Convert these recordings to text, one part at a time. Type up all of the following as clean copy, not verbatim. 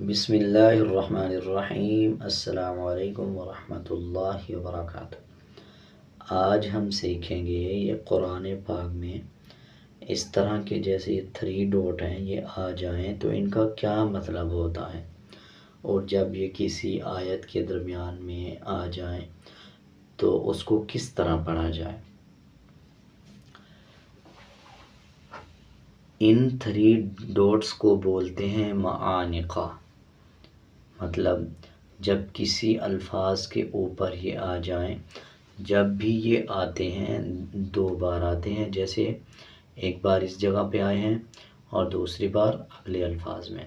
بسم اللہ الرحمن الرحیم۔ السلام علیکم ورحمۃ اللہ وبرکاتہ۔ آج ہم سیکھیں گے یہ قرآن پاک میں اس طرح کے جیسے یہ 3 ڈاٹ ہیں یہ آ جائیں تو ان کا کیا مطلب ہوتا ہے، اور جب یہ کسی آیت کے درمیان میں آ جائیں تو اس کو کس طرح پڑھا جائے۔ ان 3 ڈاٹس کو بولتے ہیں معانقہ، مطلب جب کسی الفاظ کے اوپر یہ آ جائیں، جب بھی یہ آتے ہیں 2 بار آتے ہیں، جیسے ایک بار اس جگہ پہ آئے ہیں اور دوسری بار اگلے الفاظ میں،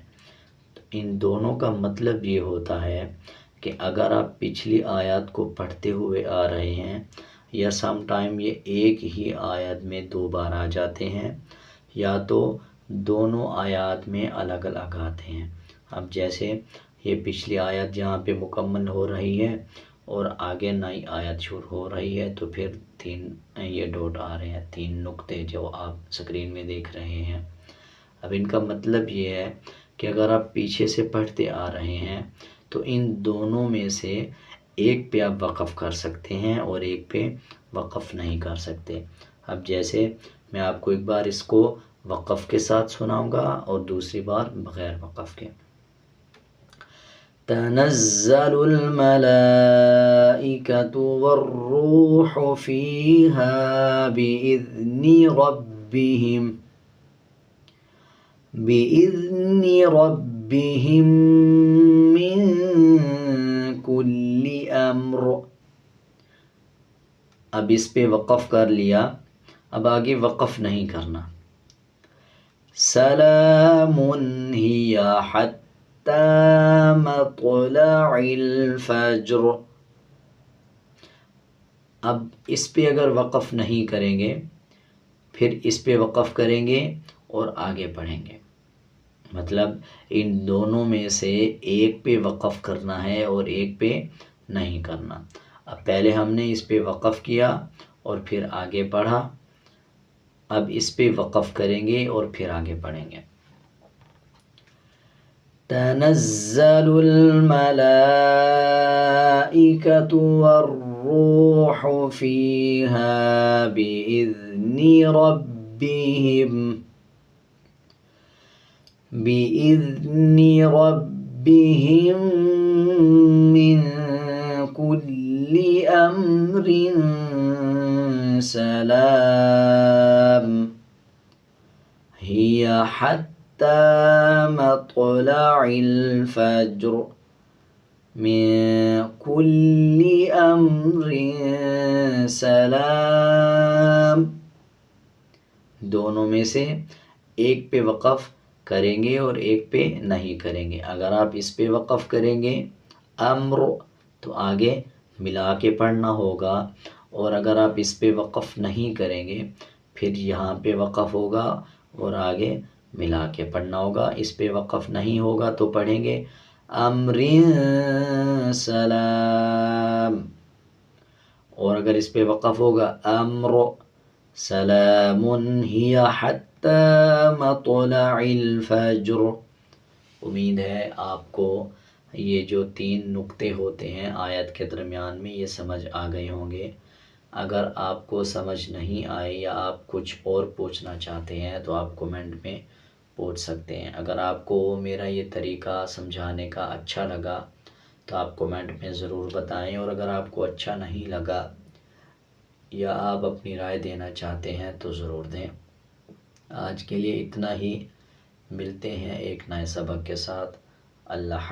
تو ان دونوں کا مطلب یہ ہوتا ہے کہ اگر آپ پچھلی آیات کو پڑھتے ہوئے آ رہے ہیں یا سم ٹائم یہ ایک ہی آیت میں 2 بار آ جاتے ہیں، یا تو دونوں آیات میں الگ الگ آتے ہیں۔ اب جیسے یہ پچھلی آیت جہاں پہ مکمل ہو رہی ہے اور آگے نئی آیت شروع ہو رہی ہے، تو پھر 3 یہ ڈاٹ آ رہے ہیں، 3 نقطے جو آپ اسکرین میں دیکھ رہے ہیں۔ اب ان کا مطلب یہ ہے کہ اگر آپ پیچھے سے پڑھتے آ رہے ہیں تو ان دونوں میں سے ایک پہ آپ وقف کر سکتے ہیں اور ایک پہ وقف نہیں کر سکتے۔ اب جیسے میں آپ کو ایک بار اس کو وقف کے ساتھ سناؤں گا اور دوسری بار بغیر وقف کے۔ تنزل الملائکۃ والروح فیہا بإذن ربهم من کل امر۔ اب اس پہ وقف کر لیا، اب آگے وقف نہیں کرنا۔ سلام ہی حتی مطلع الفجر۔ اب اس پہ اگر وقف نہیں کریں گے پھر اس پہ وقف کریں گے اور آگے پڑھیں گے، مطلب ان دونوں میں سے ایک پہ وقف کرنا ہے اور ایک پہ نہیں کرنا۔ اب پہلے ہم نے اس پہ وقف کیا اور پھر آگے پڑھا، اب اس پہ وقف کریں گے اور پھر آگے پڑھیں گے۔ تنزل الملائکۃ والروح فیہا بإذن ربهم من کل امر سلام ہی حتی مطلع الفجر من کل امر سلام۔ دونوں میں سے ایک پہ وقف کریں گے اور ایک پہ نہیں کریں گے۔ اگر آپ اس پہ وقف کریں گے امر تو آگے ملا کے پڑھنا ہوگا، اور اگر آپ اس پہ وقف نہیں کریں گے پھر یہاں پہ وقف ہوگا اور آگے ملا کے پڑھنا ہوگا۔ اس پہ وقف نہیں ہوگا تو پڑھیں گے امر سلام، اور اگر اس پہ وقف ہوگا امر سلام ہی حتی مطلع الفجر۔ امید ہے آپ کو یہ جو 3 نقطے ہوتے ہیں آیت کے درمیان میں یہ سمجھ آ گئے ہوں گے۔ اگر آپ کو سمجھ نہیں آئے یا آپ کچھ اور پوچھنا چاہتے ہیں تو آپ کومنٹ میں پوچھ سکتے ہیں۔ اگر آپ کو میرا یہ طریقہ سمجھانے کا اچھا لگا تو آپ کومنٹ میں ضرور بتائیں، اور اگر آپ کو اچھا نہیں لگا یا آپ اپنی رائے دینا چاہتے ہیں تو ضرور دیں۔ آج کے لیے اتنا ہی، ملتے ہیں ایک نئے سبق کے ساتھ۔ اللہ حافظ۔